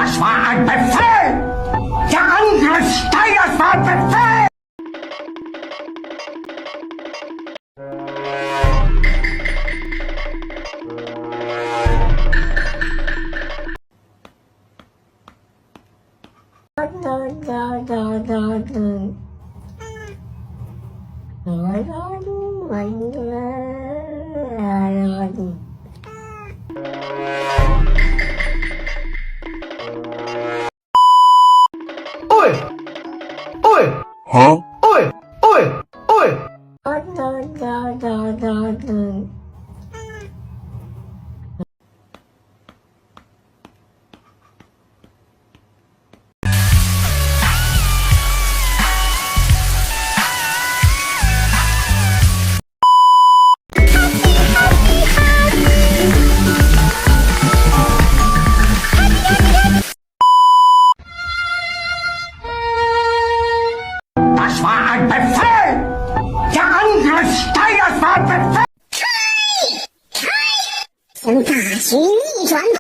Das war ein Befehl! Der Angriff Steiners war ein Befehl! Oi! Oi! Huh? Oi! Oi! Oi! Das war ein Befehl! Der Angriff Steiners war ein Befehl! 请大徐逆转